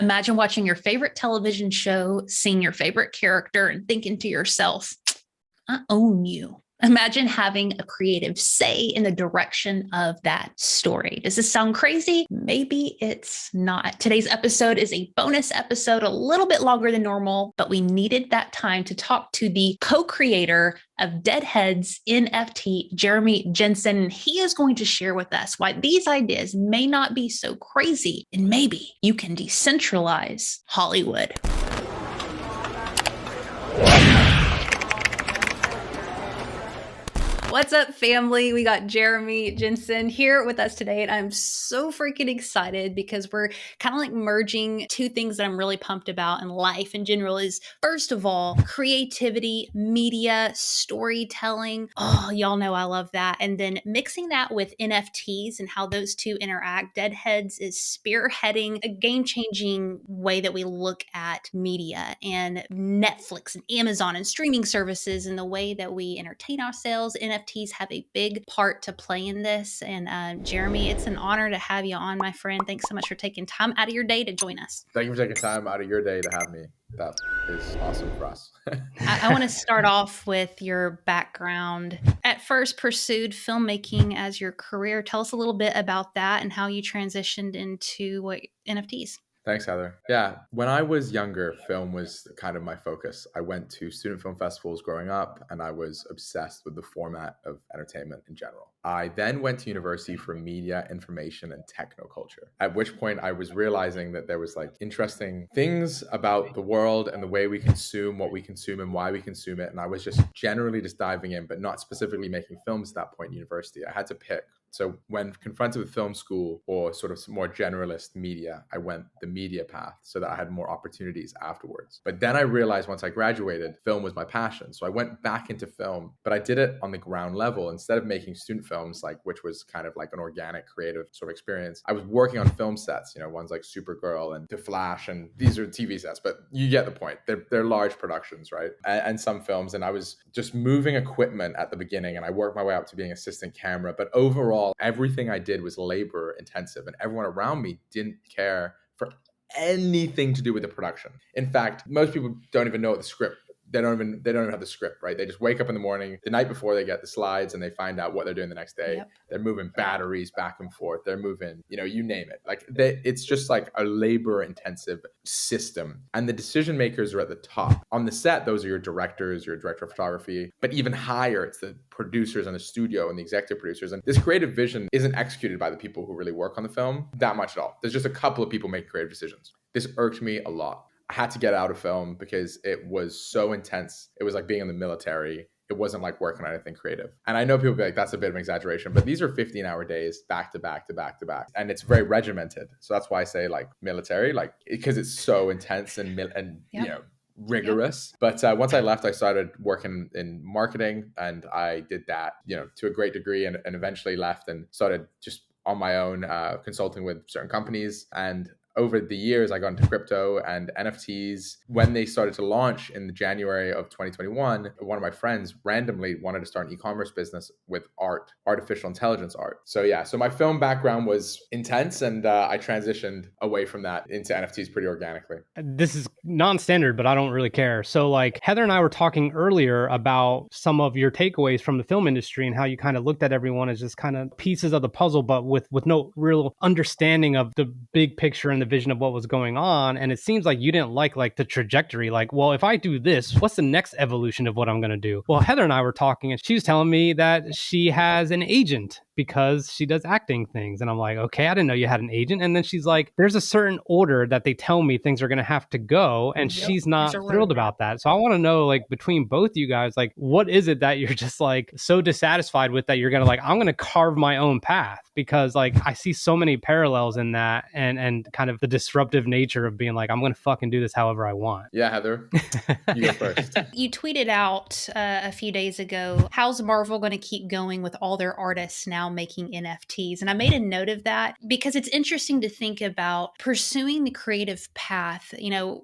Imagine watching your favorite television show, seeing your favorite character, and thinking to yourself, I own you. Imagine having a creative say in the direction of that story. Does this sound crazy? Maybe it's not. Today's episode is a bonus episode, a little bit longer than normal, but we needed that time to talk to the co-creator of DeadHeads NFT, Jeremy Jenson. He is going to share with us why these ideas may not be so crazy, and maybe you can decentralize Hollywood. What's up, family? We got Jeremy Jenson here with us today, and I'm so freaking excited because we're kind of like merging two things that I'm really pumped about in life in general is, first of all, creativity, media, storytelling. Oh, y'all know I love that. And then mixing that with NFTs and how those two interact. DeadHeads is spearheading a game-changing way that we look at media and Netflix and Amazon and streaming services and the way that we entertain ourselves. NFTs have a big part to play in this. And Jeremy, it's an honor to have you on, my friend. Thanks so much for taking time out of your day to join us. Thank you for taking time out of your day to have me. That is awesome for us. I want to start off with your background. At first pursued filmmaking as your career. Tell us a little bit about that and how you transitioned into what NFTs. Thanks, Heather. Yeah, when I was younger, film was kind of my focus. I went to student film festivals growing up, and I was obsessed with the format of entertainment in general. I then went to university for media, information, and technoculture, at which point I was realizing that there was like interesting things about the world and the way we consume what we consume and why we consume it. And I was just generally just diving in, but not specifically making films at that point in university. I had to pick. So when confronted with film school or sort of more generalist media, I went the media path so that I had more opportunities afterwards. But then I realized once I graduated, film was my passion. So I went back into film, but I did it on the ground level. Instead of making student films, which was kind of like an organic, creative sort of experience, I was working on film sets, ones like Supergirl and The Flash, and these are TV sets, but you get the point. They're large productions, right? And some films. And I was just moving equipment at the beginning, and I worked my way up to being assistant camera. But overall, everything I did was labor intensive, and everyone around me didn't care for anything to do with the production. In fact, most people don't even know the script. They don't even have the script, right? They just wake up in the morning, the night before they get the slides, and they find out what they're doing the next day. Yep. They're moving batteries back and forth. They're moving, you name it. It's just like a labor intensive system. And the decision makers are at the top. On the set, those are your directors, your director of photography, but even higher, it's the producers and the studio and the executive producers. And this creative vision isn't executed by the people who really work on the film that much at all. There's just a couple of people making creative decisions. This irked me a lot. I had to get out of film because it was so intense. It was like being in the military. It wasn't like working on anything creative. And I know people be like, that's a bit of an exaggeration, but these are 15-hour days back to back to back to back. And it's very regimented. So that's why I say like military, because it's so intense and yep. Rigorous. Yep. But once I left, I started working in marketing, and I did that, to a great degree, and eventually left and started just on my own consulting with certain companies. And over the years, I got into crypto and NFTs. When they started to launch in January of 2021, one of my friends randomly wanted to start an e-commerce business with artificial intelligence art. So my film background was intense, and I transitioned away from that into NFTs pretty organically. This is non-standard, but I don't really care. So Heather and I were talking earlier about some of your takeaways from the film industry and how you kind of looked at everyone as just kind of pieces of the puzzle, but with no real understanding of the big picture and the vision of what was going on. And it seems like you didn't like the trajectory. Well, if I do this, what's the next evolution of what I'm going to do? Well, Heather and I were talking, and she was telling me that she has an agent because she does acting things. And I'm like, okay, I didn't know you had an agent. And then she's like, there's a certain order that they tell me things are going to have to go. And she's not thrilled about that. So I want to know, between both you guys, what is it that you're just so dissatisfied with that you're going to I'm going to carve my own path? Because I see so many parallels in that and kind of the disruptive nature of being I'm going to fucking do this however I want. Yeah, Heather, you go first. You tweeted out a few days ago, how's Marvel going to keep going with all their artists now now making NFTs. And I made a note of that because it's interesting to think about pursuing the creative path.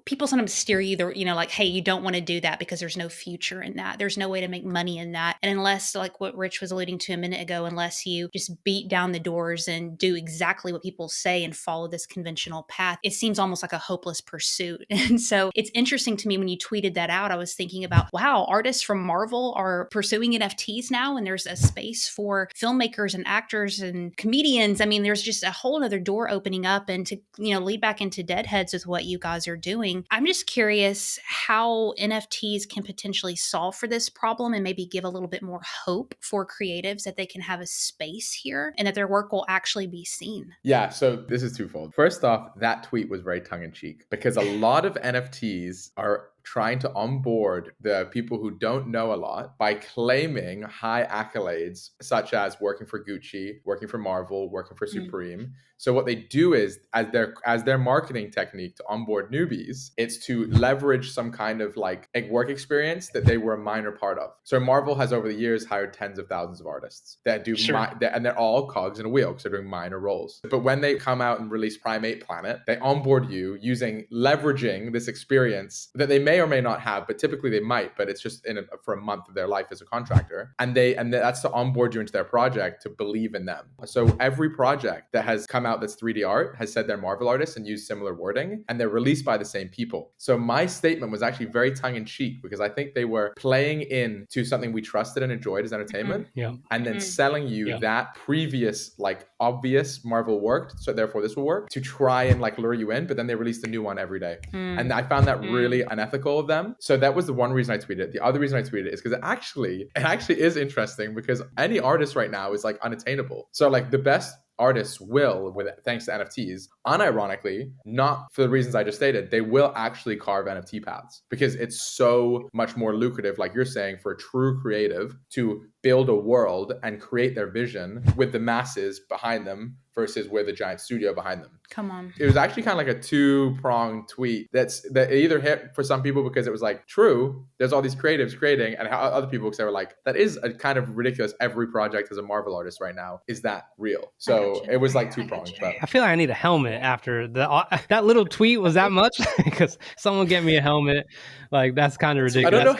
People sometimes steer you, like, hey, you don't want to do that because there's no future in that. There's no way to make money in that. And unless, like what Rich was alluding to a minute ago, unless you just beat down the doors and do exactly what people say and follow this conventional path, it seems almost like a hopeless pursuit. And so it's interesting to me when you tweeted that out, I was thinking about, wow, artists from Marvel are pursuing NFTs now, and there's a space for filmmakers and actors and comedians. I mean, there's just a whole other door opening up. And to, lead back into DeadHeads with what you guys are doing, I'm just curious how NFTs can potentially solve for this problem and maybe give a little bit more hope for creatives that they can have a space here and that their work will actually be seen. Yeah, so this is twofold. First off, that tweet was very tongue-in-cheek because a lot of NFTs are trying to onboard the people who don't know a lot by claiming high accolades, such as working for Gucci, working for Marvel, working for Supreme. So what they do is, as their marketing technique to onboard newbies, it's to leverage some kind of like work experience that they were a minor part of. So Marvel has over the years hired tens of thousands of artists that do, and they're all cogs in a wheel because they're doing minor roles. But when they come out and release Primate Planet, they onboard you leveraging this experience that they may or may not have, but typically they might, but it's just for a month of their life as a contractor. And that's to onboard you into their project, to believe in them. So every project that has come out that's 3D art has said they're Marvel artists and used similar wording, and they're released by the same people. So my statement was actually very tongue-in-cheek because I think they were playing into something we trusted and enjoyed as entertainment, and then selling you that previous like obvious Marvel worked, so therefore this will work, to try and like lure you in, but then they released a new one every day. And I found that really unethical of them. So that was the one reason I tweeted it. The other reason I tweeted it is because it actually is interesting, because any artist right now is like unattainable. So like the best artists will, thanks to NFTs, unironically, not for the reasons I just stated, they will actually carve NFT paths because it's so much more lucrative, like you're saying, for a true creative to build a world and create their vision with the masses behind them versus with a giant studio behind them. Come on. It was actually kind of like a two-pronged tweet that either hit for some people because it was like, true, there's all these creatives creating, and how other people, because they were like, that is a kind of ridiculous. Every project as a Marvel artist right now. Is that real? So it was like two-pronged. But I feel like I need a helmet after that little tweet was that much because someone get me a helmet. Like, that's kind of ridiculous. I don't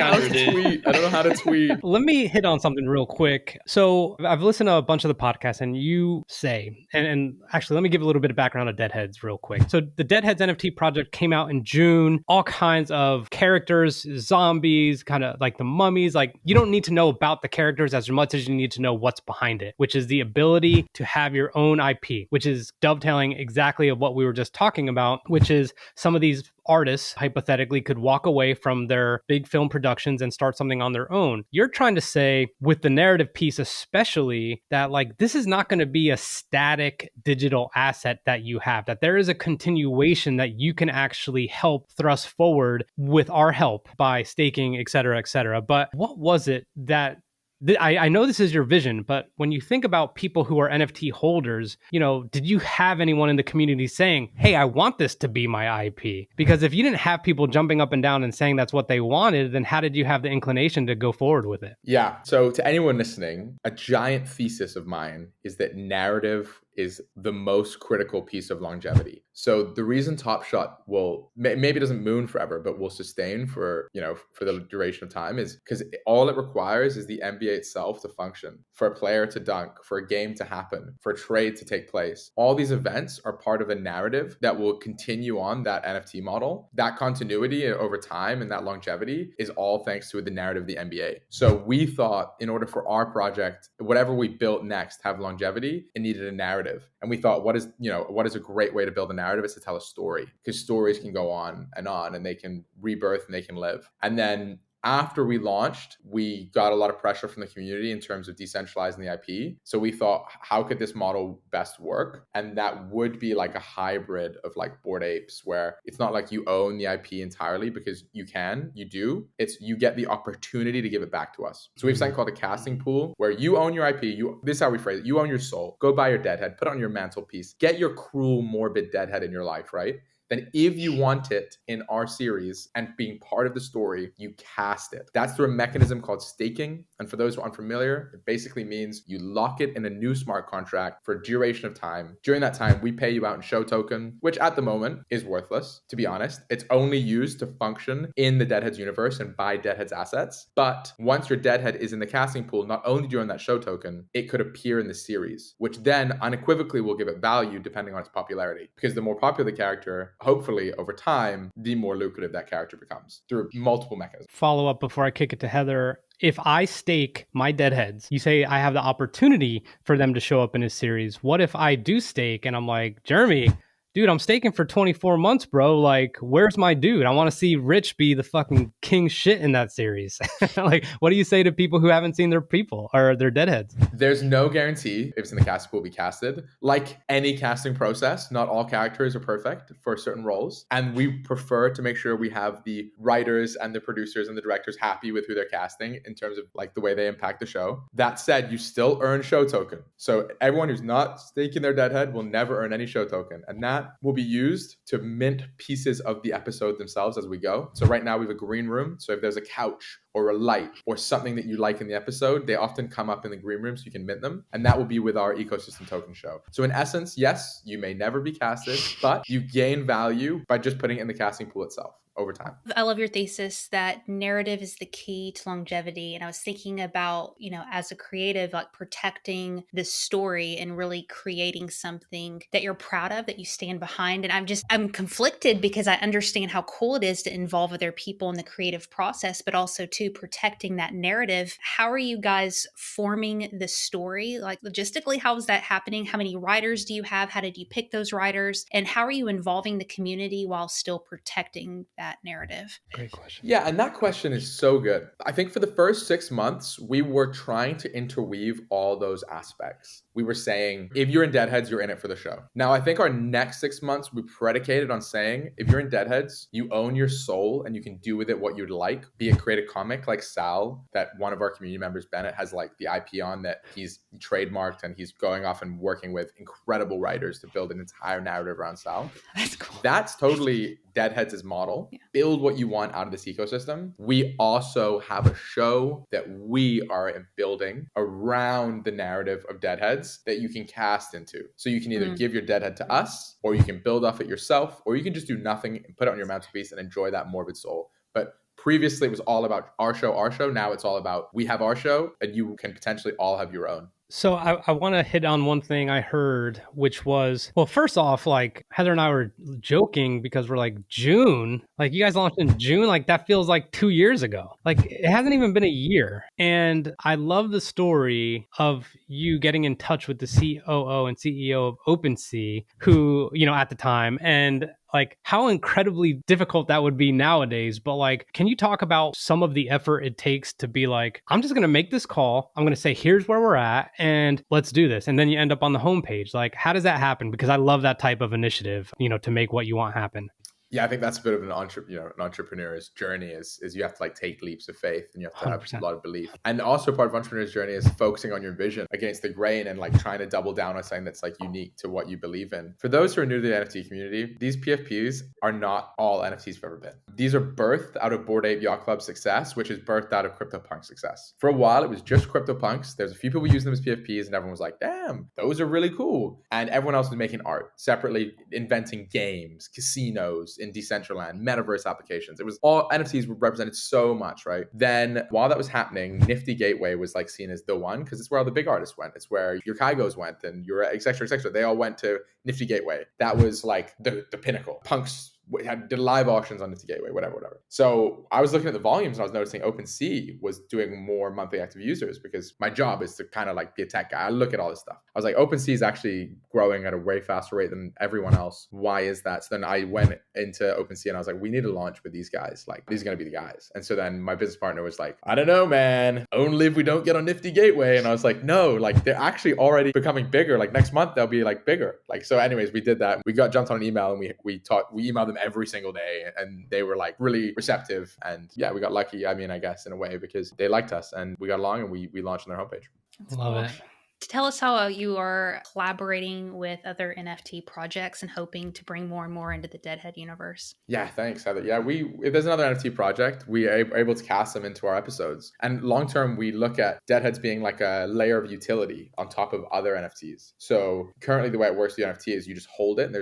know how to tweet. Let me hit on something real quick. So I've listened to a bunch of the podcasts, and you say, and actually, let me give a little bit of background on DeadHeads real quick. So the DeadHeads NFT project came out in June. All kinds of characters, zombies, kind of like the mummies. Like, you don't need to know about the characters as much as you need to know what's behind it, which is the ability to have your own IP, which is dovetailing exactly of what we were just talking about, which is some of these artists hypothetically could walk away from their big film productions and start something on their own. You're trying to say with the narrative piece, especially, that like this is not going to be a static digital asset that you have, that there is a continuation that you can actually help thrust forward with our help by staking, et cetera, et cetera. But what was it that I know this is your vision, but when you think about people who are NFT holders, did you have anyone in the community saying, hey, I want this to be my IP? Because if you didn't have people jumping up and down and saying that's what they wanted, then how did you have the inclination to go forward with it? Yeah. So to anyone listening, a giant thesis of mine is that narrative is the most critical piece of longevity. So the reason Top Shot will maybe doesn't moon forever, but will sustain for the duration of time is because all it requires is the NBA itself to function, for a player to dunk, for a game to happen, for a trade to take place. All these events are part of a narrative that will continue on that NFT model. That continuity over time and that longevity is all thanks to the narrative of the NBA. So we thought in order for our project, whatever we built next, have longevity, it needed a narrative. And we thought, what is a great way to build a narrative is to tell a story, because stories can go on, and they can rebirth and they can live. And then after we launched, we got a lot of pressure from the community in terms of decentralizing the IP. So we thought, how could this model best work? And that would be like a hybrid of like Bored Apes, where it's not like you own the IP entirely, because you do. It's you get the opportunity to give it back to us. So we have something called a casting pool, where you own your IP. This is how we phrase it. You own your soul. Go buy your deadhead, put it on your mantelpiece. Get your cruel, morbid deadhead in your life, right? then if you want it in our series and being part of the story, you cast it. That's through a mechanism called staking. And for those who aren't familiar, it basically means you lock it in a new smart contract for a duration of time. During that time, we pay you out in show token, which at the moment is worthless, to be honest. It's only used to function in the DeadHeads universe and buy DeadHeads assets. But once your DeadHead is in the casting pool, not only during that show token, it could appear in the series, which then unequivocally will give it value depending on its popularity. Because the more popular the character, hopefully over time, the more lucrative that character becomes through multiple mechanisms. Follow up before I kick it to Heather. If I stake my Deadheads, you say I have the opportunity for them to show up in his series. What if I do stake and I'm like, Jeremy, dude, I'm staking for 24 months, bro. Like, where's my dude? I want to see Rich be the fucking king shit in that series. Like, what do you say to people who haven't seen their people or their Deadheads? There's no guarantee if it's in the casting pool will be casted. Like any casting process, not all characters are perfect for certain roles. And we prefer to make sure we have the writers and the producers and the directors happy with who they're casting in terms of like the way they impact the show. That said, you still earn show token. So everyone who's not staking their Deadhead will never earn any show token. And that will be used to mint pieces of the episode themselves as we go. So right now we have a green room. So if there's a couch or a light or something that you like in the episode, they often come up in the green room so you can mint them. And that will be with our ecosystem token show. So in essence, yes, you may never be casted, but you gain value by just putting it in the casting pool itself over time. I love your thesis that narrative is the key to longevity. And I was thinking about, as a creative, like protecting the story and really creating something that you're proud of, that you stand behind. And I'm conflicted because I understand how cool it is to involve other people in the creative process, but also too protecting that narrative. How are you guys forming the story? Like logistically, how is that happening? How many writers do you have? How did you pick those writers? And how are you involving the community while still protecting that narrative? Great question. Yeah, and that question is so good. I think for the first 6 months, we were trying to interweave all those aspects. We were saying, if you're in Deadheads, you're in it for the show. Now, I think our next 6 months, we predicated on saying, if you're in Deadheads, you own your soul and you can do with it what you'd like. Be it create a comic like Sal, that one of our community members, Bennett, has like the IP on that he's trademarked, and he's going off and working with incredible writers to build an entire narrative around Sal. That's cool. That's totally Deadheads' model. Yeah. Build what you want out of this ecosystem. We also have a show that we are building around the narrative of Deadheads that you can cast into. So you can either give your Deadhead to us, or you can build off it yourself, or you can just do nothing and put it on your mantelpiece and enjoy that morbid soul. But previously it was all about our show. Now it's all about we have our show and you can potentially all have your own. So I want to hit on one thing I heard, which was, well, first off, like Heather and I were joking because we're like, June, like you guys launched in June, like that feels like 2 years ago. Like it hasn't even been a year. And I love the story of you getting in touch with the COO and CEO of OpenSea, who, at the time, and like how incredibly difficult that would be nowadays. But like, can you talk about some of the effort it takes to be like, I'm just going to make this call. I'm going to say, here's where we're at and let's do this. And then you end up on the homepage. Like, how does that happen? Because I love that type of initiative, to make what you want happen. Yeah, I think that's a bit of an entrepreneur's journey is you have to like take leaps of faith and you have to 100%. have a lot of belief. And also part of entrepreneur's journey is focusing on your vision against the grain and like trying to double down on something that's like unique to what you believe in. For those who are new to the NFT community, these PFPs are not all NFTs have ever been. These are birthed out of Bored Ape Yacht Club success, which is birthed out of CryptoPunk success. For a while, it was just CryptoPunks. There's a few people using them as PFPs and everyone was like, damn, those are really cool. And everyone else was making art, separately inventing games, casinos, in Decentraland, metaverse applications. It was all NFTs represented so much, right? Then while that was happening, Nifty Gateway was like seen as the one because it's where all the big artists went. It's where your Kaigos went and your et cetera, et cetera. They all went to Nifty Gateway. That was like the pinnacle. Punks did live auctions on Nifty Gateway, whatever. So I was looking at the volumes and I was noticing OpenSea was doing more monthly active users because my job is to kind of like be a tech guy. I look at all this stuff. I was like, OpenSea is actually growing at a way faster rate than everyone else. Why is that? So then I went into OpenSea and I was like, we need to launch with these guys. Like, these are going to be the guys. And so then my business partner was like, I don't know, man. Only if we don't get on Nifty Gateway. And I was like, no, like they're actually already becoming bigger. Like next month, they'll be like bigger. Like, so anyways, we did that. We jumped on an email and we emailed them every single day and they were like really receptive. And yeah, we got lucky, I guess, in a way, because they liked us and we got along and we launched on their homepage. Love it. Tell us how you are collaborating with other NFT projects and hoping to bring more and more into the Deadhead universe. Yeah, thanks, Heather. Yeah, if there's another NFT project, we are able to cast them into our episodes. And long term, we look at Deadheads being like a layer of utility on top of other NFTs. So currently, the way it works with the NFT is you just hold it, and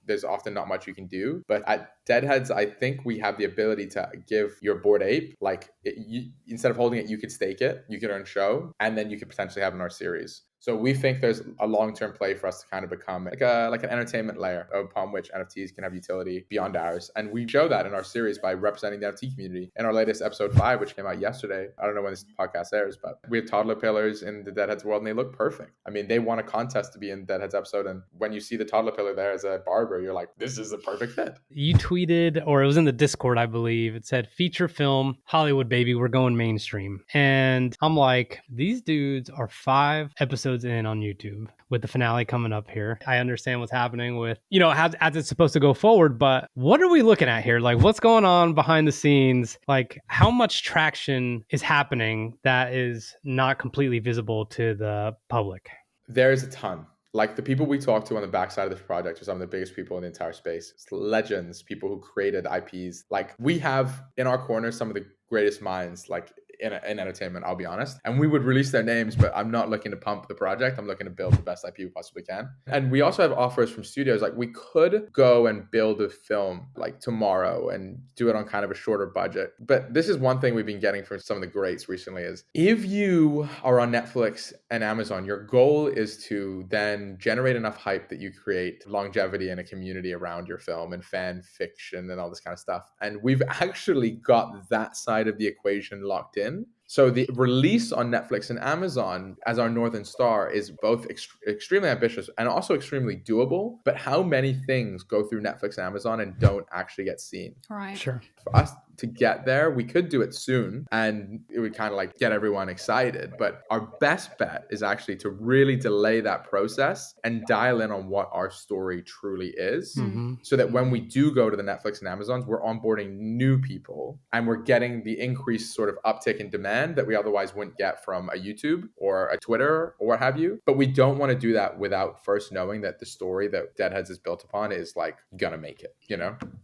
there's often not much you can do. But at Deadheads, I think we have the ability to give your Bored Ape, instead of holding it, you could stake it, you could earn show, and then you could potentially have it in our series. So we think there's a long-term play for us to kind of become like an entertainment layer upon which NFTs can have utility beyond ours. And we show that in our series by representing the NFT community. In our latest episode 5, which came out yesterday, I don't know when this podcast airs, but we have toddler pillars in the Deadheads world and they look perfect. I mean, they won a contest to be in Deadheads episode. And when you see the toddler pillar there as a barber, you're like, this is a perfect fit. You tweeted, or it was in the Discord, I believe. It said, feature film, Hollywood, baby, we're going mainstream. And I'm like, these dudes are 5 episodes in on YouTube with the finale coming up here. I understand what's happening with, as it's supposed to go forward, but what are we looking at here? Like, what's going on behind the scenes? Like, how much traction is happening that is not completely visible to the public? There's a ton. Like the people we talk to on the backside of this project are some of the biggest people in the entire space. It's legends, people who created IPs. Like we have in our corner some of the greatest minds, like in entertainment, I'll be honest. And we would release their names, but I'm not looking to pump the project. I'm looking to build the best IP we possibly can. And we also have offers from studios. Like we could go and build a film like tomorrow and do it on kind of a shorter budget. But this is one thing we've been getting from some of the greats recently is if you are on Netflix and Amazon, your goal is to then generate enough hype that you create longevity and a community around your film and fan fiction and all this kind of stuff. And we've actually got that side of the equation locked in. So the release on Netflix and Amazon as our Northern Star is both extremely ambitious and also extremely doable. But how many things go through Netflix and Amazon and don't actually get seen? Right. Sure. For us to get there, we could do it soon and it would kind of like get everyone excited. But our best bet is actually to really delay that process and dial in on what our story truly is. Mm-hmm. So that when we do go to the Netflix and Amazons, we're onboarding new people and we're getting the increased sort of uptick in demand that we otherwise wouldn't get from a YouTube or a Twitter or what have you. But we don't want to do that without first knowing that the story that Deadheads is built upon is like gonna make it,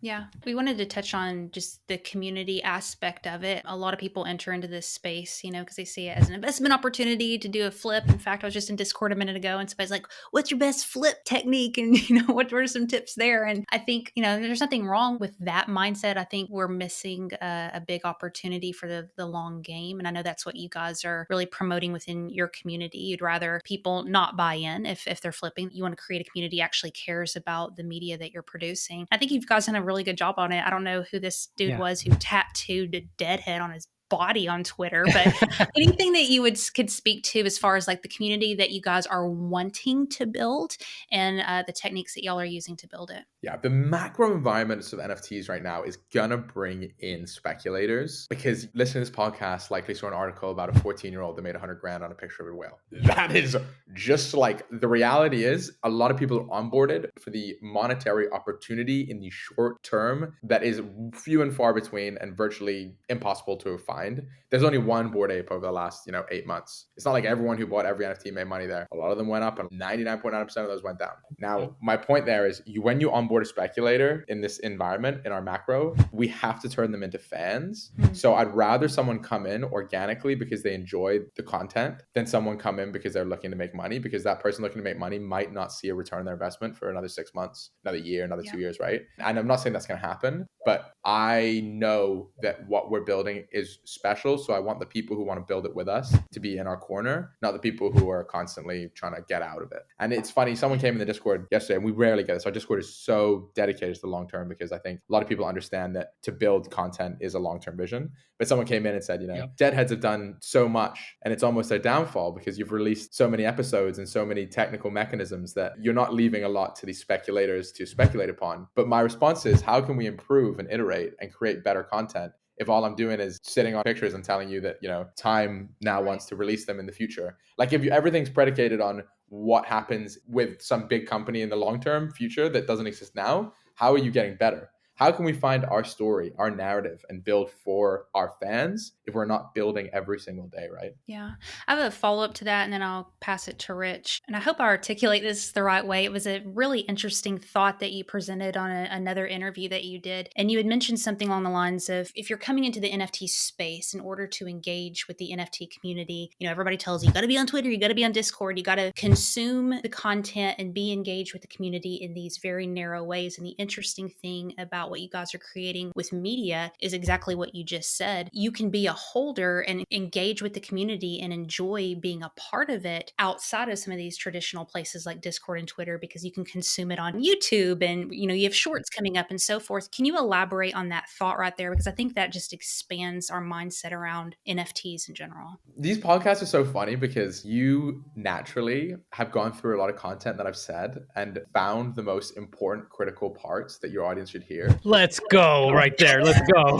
Yeah. We wanted to touch on just the community aspect of it. A lot of people enter into this space, because they see it as an investment opportunity to do a flip. In fact, I was just in Discord a minute ago and somebody's like, what's your best flip technique? And, what are some tips there? And I think, there's nothing wrong with that mindset. I think we're missing a big opportunity for the long game. And I know that's what you guys are really promoting within your community. You'd rather people not buy in if they're flipping. You want to create a community that actually cares about the media that you're producing. I think you guys done a really good job on it. I don't know who this dude was who tattooed a Deadhead on his body on Twitter, but anything that you could speak to as far as like the community that you guys are wanting to build and the techniques that y'all are using to build it. Yeah, the macro environment of NFTs right now is gonna bring in speculators because listening to this podcast likely saw an article about a 14-year-old that made $100,000 on a picture of a whale. That is just like the reality is a lot of people are onboarded for the monetary opportunity in the short term that is few and far between and virtually impossible to find. There's only one Bored Ape over the last 8 months. It's not like everyone who bought every NFT made money there. A lot of them went up and 99.9% of those went down. Now, my point there is when you onboard a speculator in this environment, in our macro, we have to turn them into fans. So I'd rather someone come in organically because they enjoy the content than someone come in because they're looking to make money, because that person looking to make money might not see a return on their investment for another 6 months, another year, another 2 years, right? And I'm not saying that's going to happen, but I know that what we're building is special. So I want the people who want to build it with us to be in our corner, not the people who are constantly trying to get out of it. And it's funny, someone came in the Discord yesterday and we rarely get this. Our Discord is so dedicated to the long term because I think a lot of people understand that to build content is a long-term vision. But someone came in and said, Deadheads have done so much and it's almost their downfall because you've released so many episodes and so many technical mechanisms that you're not leaving a lot to these speculators to speculate upon. But my response is, how can we improve and iterate and create better content if all I'm doing is sitting on pictures and telling you that, time now wants to release them in the future? Like if everything's predicated on what happens with some big company in the long-term future that doesn't exist now, how are you getting better? How can we find our story, our narrative, and build for our fans if we're not building every single day, right? Yeah. I have a follow-up to that, and then I'll pass it to Rich. And I hope I articulate this the right way. It was a really interesting thought that you presented on another interview that you did. And you had mentioned something along the lines of, if you're coming into the NFT space in order to engage with the NFT community, everybody tells you got to be on Twitter, you got to be on Discord, you got to consume the content and be engaged with the community in these very narrow ways. And the interesting thing about what you guys are creating with media is exactly what you just said. You can be a holder and engage with the community and enjoy being a part of it outside of some of these traditional places like Discord and Twitter, because you can consume it on YouTube, and you have shorts coming up and so forth. Can you elaborate on that thought right there? Because I think that just expands our mindset around NFTs in general. These podcasts are so funny because you naturally have gone through a lot of content that I've said and found the most important critical parts that your audience should hear. Let's go right there. Let's go.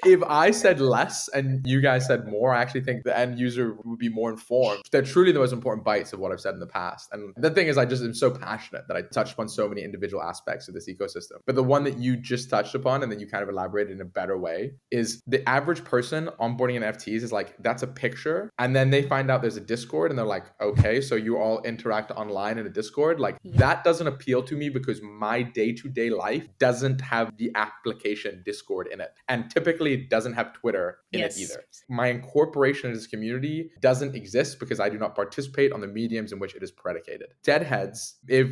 If I said less and you guys said more, I actually think the end user would be more informed. They're truly the most important bites of what I've said in the past. And the thing is, I just am so passionate that I touched upon so many individual aspects of this ecosystem. But the one that you just touched upon and then you kind of elaborated in a better way is the average person onboarding in NFTs is like, that's a picture. And then they find out there's a Discord and they're like, okay, so you all interact online in a Discord. Like that doesn't appeal to me because my day-to-day life doesn't have the application Discord in it. And typically it doesn't have Twitter in it either. My incorporation in this community doesn't exist because I do not participate on the mediums in which it is predicated. DeadHeads, if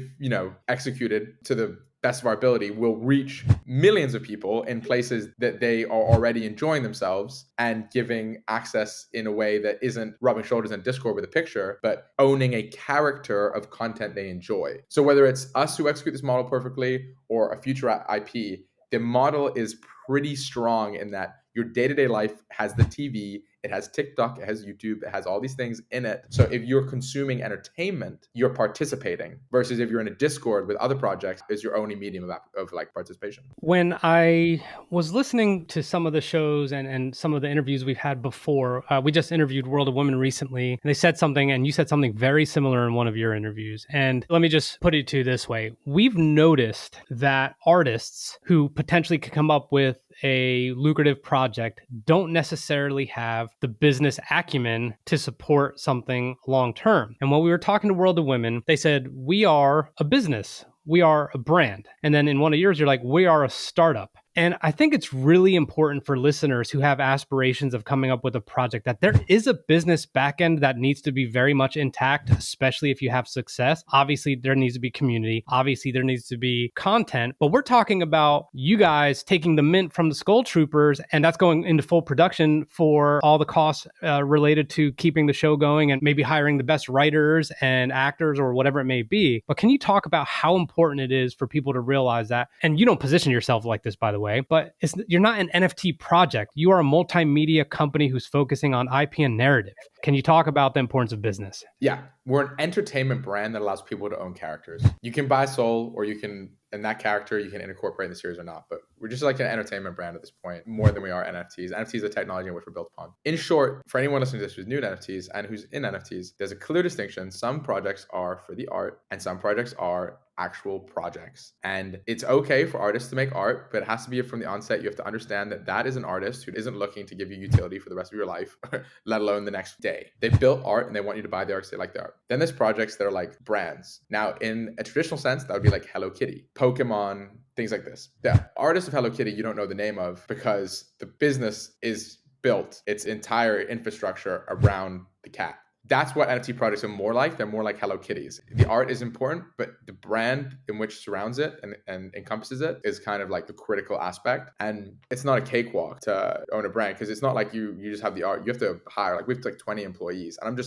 executed to the best of our ability, will reach millions of people in places that they are already enjoying themselves and giving access in a way that isn't rubbing shoulders in Discord with a picture, but owning a character of content they enjoy. So whether it's us who execute this model perfectly or a future IP, the model is pretty strong in that your day-to-day life has the TV, it has TikTok, it has YouTube, it has all these things in it. So if you're consuming entertainment, you're participating, versus if you're in a Discord with other projects, is your only medium of like participation. When I was listening to some of the shows and some of the interviews we've had before, we just interviewed World of Women recently, and they said something, and you said something very similar in one of your interviews. And let me just put it to you this way. We've noticed that artists who potentially could come up with a lucrative project don't necessarily have the business acumen to support something long term. And when we were talking to World of Women, they said, we are a business. We are a brand. And then in one of yours, you're like, we are a startup. And I think it's really important for listeners who have aspirations of coming up with a project that there is a business backend that needs to be very much intact, especially if you have success. Obviously, there needs to be community. Obviously, there needs to be content. But we're talking about you guys taking the mint from the Skull Troopers, and that's going into full production for all the costs related to keeping the show going and maybe hiring the best writers and actors or whatever it may be. But can you talk about how important it is for people to realize that? And you don't position yourself like this, by the way, but you're not an NFT project. You are a multimedia company who's focusing on IP and narrative. Can you talk about the importance of business? Yeah, we're an entertainment brand that allows people to own characters. You can buy Soul, or you can, in that character, you can incorporate in the series or not. But we're just like an entertainment brand at this point, more than we are NFTs. NFTs is the technology in which we're built upon. In short, for anyone listening to this who's new to NFTs and who's in NFTs, there's a clear distinction. Some projects are for the art, and some projects are actual projects. And it's okay for artists to make art, but it has to be from the onset. You have to understand that that is an artist who isn't looking to give you utility for the rest of your life, let alone the next day. They built art and they want you to buy the art because they like the art. Then there's projects that are like brands. Now, in a traditional sense, that would be like Hello Kitty, Pokemon, things like this. The artist of Hello Kitty, you don't know the name of because the business is built, its entire infrastructure around the cat. That's what NFT projects are more like. They're more like Hello Kitties. The art is important, but the brand in which surrounds it and encompasses it is kind of like the critical aspect. And it's not a cakewalk to own a brand because it's not like you just have the art. You have to hire, like we have like 20 employees. And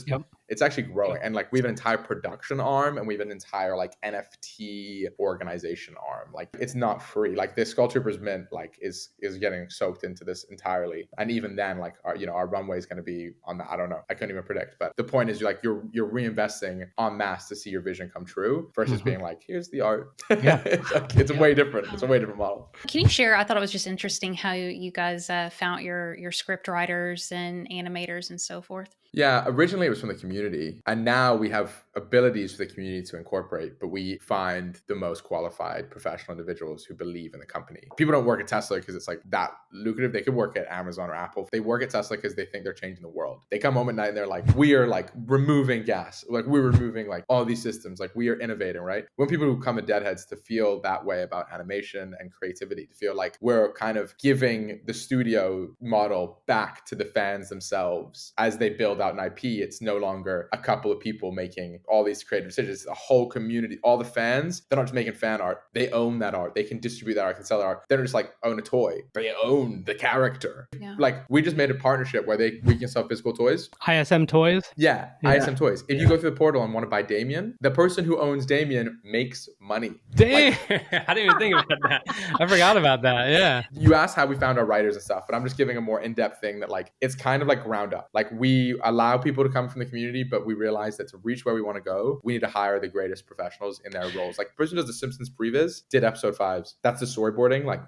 it's actually growing. And like we have an entire production arm and we have an entire like NFT organization arm. Like it's not free. Like this Skull Troopers mint like is getting soaked into this entirely. And even then, like our runway is going to be on the, I don't know. I couldn't even predict. But the point is you're reinvesting en masse to see your vision come true versus being like, here's the art. It's way different. It's a way different model. Can you share? I thought it was just interesting how you guys found your script writers and animators and so forth. Yeah, originally it was from the community, and now we have abilities for the community to incorporate, but we find the most qualified professional individuals who believe in the company. People don't work at Tesla because it's like that lucrative. They could work at Amazon or Apple. They work at Tesla because they think they're changing the world. They come home at night and they're like, we are like removing gas. Like we're removing like all these systems. Like we are innovating, right? When people who come at DeadHeads to feel that way about animation and creativity, to feel like we're kind of giving the studio model back to the fans themselves as they build out an IP. It's no longer a couple of people making all these creative decisions. It's a whole community. All the fans, they're not just making fan art. They own that art. They can distribute that art, can sell that art. They don't just like own a toy. They own the character. Yeah. Like we just made a partnership where we can sell physical toys. ISM Toys? Yeah, ISM Toys. If you go through the portal and want to buy Damien, the person who owns Damien makes money. Damn, Like, I didn't even think about that. I forgot about that. Yeah. you asked how we found our writers and stuff, but I'm just giving a more in-depth thing that like it's kind of like ground up. Like we allow people to come from the community, but we realize that to reach where we want to go, we need to hire the greatest professionals in their roles. Like the person who does the Simpsons previs did episode 5s. That's the storyboarding.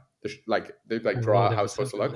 They draw how it's supposed to look.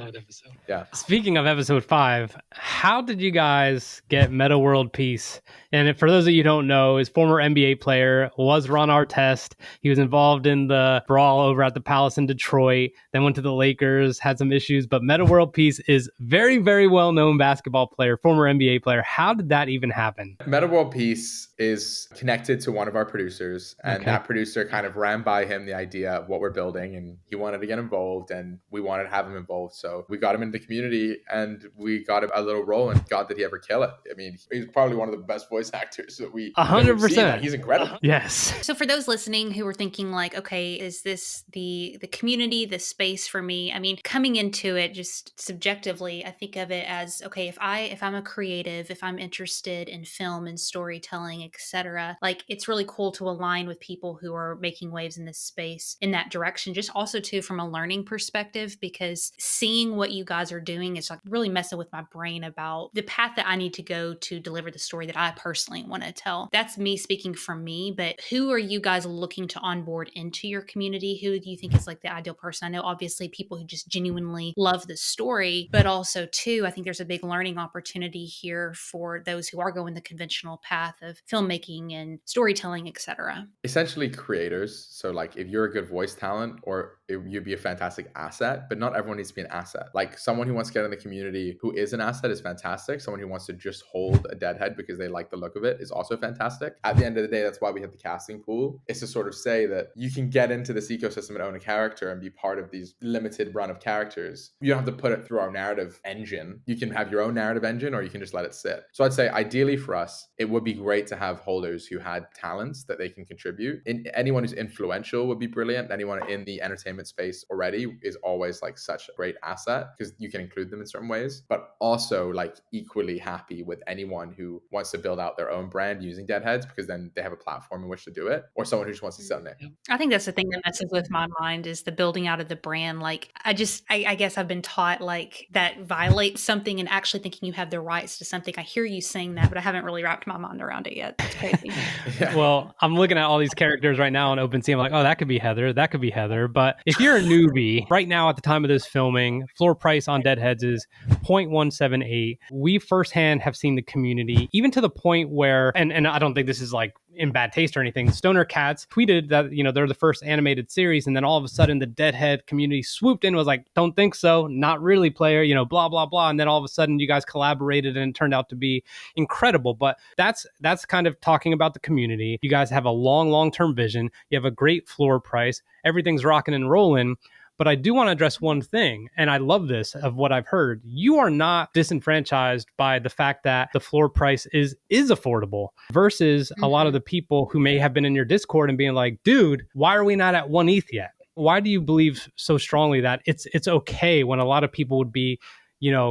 Yeah. Speaking of episode 5, how did you guys get Meta World Peace? And for those of you who don't know, his former NBA player was Ron Artest. He was involved in the brawl over at the Palace in Detroit, then went to the Lakers, had some issues. But Meta World Peace is very, very well-known basketball player, former NBA player. How did that even happen? Meta World Peace is connected to one of our producers, and that producer kind of ran by him the idea of what we're building, and he wanted to get involved, and we wanted to have him involved. So we got him into the community, and we got him a little role, and God, did he ever kill it. I mean, he's probably one of the best voice actors that we 100%. He's incredible. Yes. So for those listening who were thinking like, okay, is this the community, the space for me? I mean, coming into it just subjectively, I think of it as, okay, if I'm a creative, if I'm interested in film and storytelling, etc., like it's really cool to align with people who are making waves in this space in that direction. Just also too from a learning perspective, because seeing what you guys are doing is like really messing with my brain about the path that I need to go to deliver the story that I personally want to tell. That's me speaking from me, but who are you guys looking to onboard into your community? Who do you think is like the ideal person? I know obviously people who just genuinely love the story, but also too, I think there's a big learning opportunity here for those who are going the conventional path of filmmaking and storytelling, etc. Essentially creators. So like if you're a good voice talent, or you'd be a fantastic asset, but not everyone needs to be an asset. Like someone who wants to get in the community who is an asset is fantastic. Someone who wants to just hold a DeadHead because they like the look of it is also fantastic. At the end of the day, that's why we have the casting pool. It's to sort of say that you can get into this ecosystem and own a character and be part of these limited run of characters. You don't have to put it through our narrative engine. You can have your own narrative engine, or you can just let it sit. So I'd say ideally for us, it would be great to have holders who had talents that they can contribute. Anyone who's influential would be brilliant. Anyone in the entertainment space already is always like such a great asset because you can include them in certain ways, but also like equally happy with anyone who wants to build out their own brand using DeadHeads, because then they have a platform in which to do it, or someone who just wants to sit on it. I think that's the thing that messes with my mind is the building out of the brand. Like I guess I've been taught like that violates something, and actually thinking you have the rights to something. I hear you saying that, but I haven't really wrapped my mind around it yet. That's crazy. Yeah. Well, I'm looking at all these characters right now on OpenSea. I'm like, oh, that could be Heather. That could be Heather. But if you're a newbie, right now at the time of this filming, floor price on DeadHeads is 0.178. We firsthand have seen the community, even to the point where, and I don't think this is like in bad taste or anything, Stoner Cats tweeted that, they're the first animated series, and then all of a sudden the DeadHead community swooped in and was like, don't think so, not really, player, blah, blah, blah. And then all of a sudden you guys collaborated and it turned out to be incredible. But that's kind of talking about the community. You guys have a long-term vision. You have a great floor price. Everything's rocking and rolling. But I do want to address one thing, and I love this of what I've heard. You are not disenfranchised by the fact that the floor price is affordable versus a lot of the people who may have been in your Discord and being like, dude, why are we not at 1 ETH yet? Why do you believe so strongly that it's okay when a lot of people would be,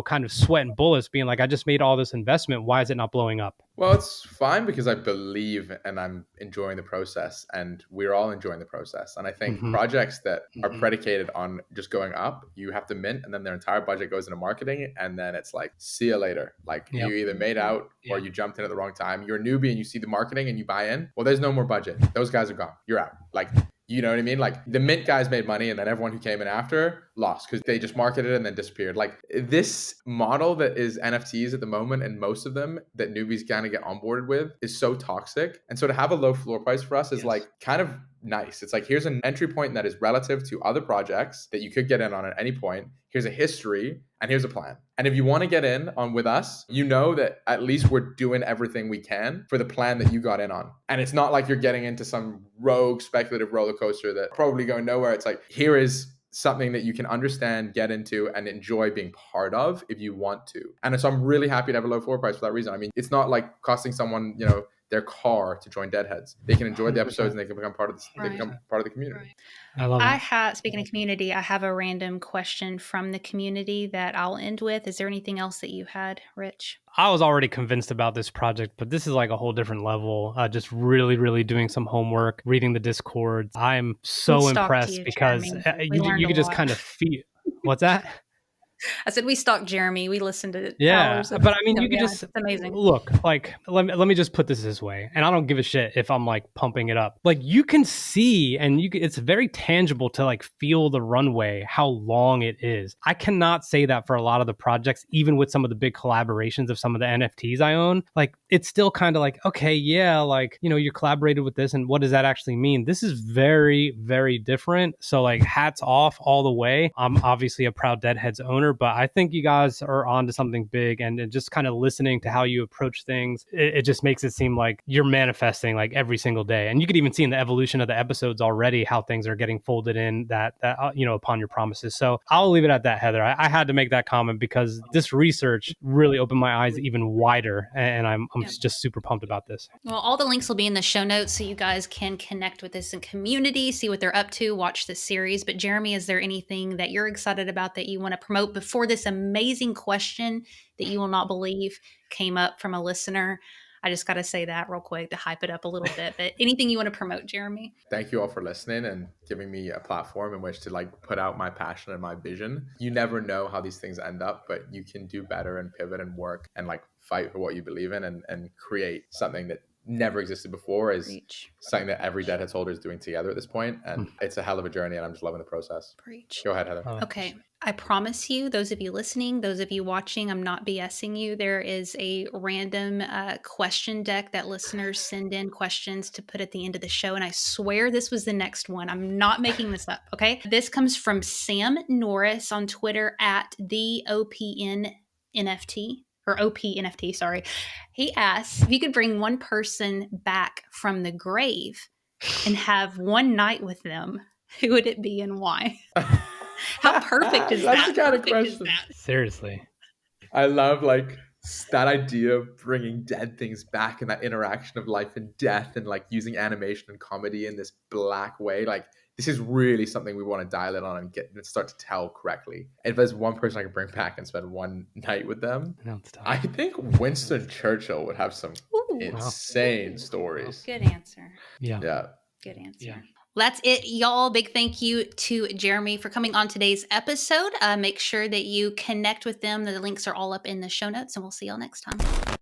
kind of sweating bullets being like, I just made all this investment. Why is it not blowing up? Well, it's fine because I believe and I'm enjoying the process, and we're all enjoying the process. And I think projects that are predicated on just going up, you have to mint, and then their entire budget goes into marketing. And then it's like, see you later. Like you either made out or you jumped in at the wrong time. You're a newbie and you see the marketing and you buy in. Well, there's no more budget. Those guys are gone. You're out. Like You know what I mean? Like the mint guys made money and then everyone who came in after lost because they just marketed it and then disappeared. Like this model that is NFTs at the moment, and most of them that newbies kind of get onboarded with, is so toxic. And so to have a low floor price for us is like kind of nice. It's like, here's an entry point that is relative to other projects that you could get in on at any point. Here's a history and here's a plan. And if you want to get in on with us, you know that at least we're doing everything we can for the plan that you got in on. And it's not like you're getting into some rogue speculative roller coaster that probably going nowhere. It's like, here is something that you can understand, get into, and enjoy being part of if you want to. And so I'm really happy to have a low floor price for that reason. I mean, it's not like costing someone, their car to join DeadHeads. They can enjoy the episodes and they can become part of they become part of the community. I love it. Speaking of community, I have a random question from the community that I'll end with. Is there anything else that you had, Rich? I was already convinced about this project, but this is like a whole different level. Just really, really doing some homework, reading the Discords. I'm so impressed because you could just kind of feel. What's that? I said, we stalked Jeremy. We listened to hours of, but I mean, you could just it's amazing. Look, like, let me just put this way, and I don't give a shit if I'm like pumping it up. Like, you can see, and it's very tangible to like feel the runway, how long it is. I cannot say that for a lot of the projects, even with some of the big collaborations of some of the NFTs I own. Like, it's still kind of like, okay, yeah, like, you collaborated with this, and what does that actually mean? This is very, very different. So like, hats off all the way. I'm obviously a proud DeadHeads owner, but I think you guys are onto something big, and just kind of listening to how you approach things, it just makes it seem like you're manifesting like every single day. And you could even see in the evolution of the episodes already how things are getting folded in that upon your promises. So I'll leave it at that, Heather. I had to make that comment because this research really opened my eyes even wider, and I'm just super pumped about this. Well, all the links will be in the show notes so you guys can connect with this in community, see what they're up to, watch this series. But Jeremy, is there anything that you're excited about that you want to promote before this amazing question that you will not believe came up from a listener? I just got to say that real quick to hype it up a little bit. But anything you want to promote, Jeremy? Thank you all for listening and giving me a platform in which to like put out my passion and my vision. You never know how these things end up, but you can do better and pivot and work and like fight for what you believe in and create something that never existed before, is something that every DeadHeads holder is doing together at this point. And it's a hell of a journey, and I'm just loving the process. Preach. Go ahead, Heather. Okay. I promise you, those of you listening, those of you watching, I'm not BSing you. There is a random question deck that listeners send in questions to put at the end of the show. And I swear this was the next one. I'm not making this up. Okay. This comes from Sam Norris on Twitter at the OPN NFT. Or OP NFT, sorry. He asks if you could bring one person back from the grave and have one night with them, who would it be and why? How perfect is that? That's the kind of question. Seriously. I love like that idea of bringing dead things back and that interaction of life and death and like using animation and comedy in this black way. Like, this is really something we want to dial in on and start to tell correctly. If there's one person I could bring back and spend one night with them, I think Winston Churchill would have some insane stories. Good answer. Yeah. Good answer. Yeah. Well, that's it, y'all. Big thank you to Jeremy for coming on today's episode. Make sure that you connect with them. The links are all up in the show notes, and we'll see y'all next time.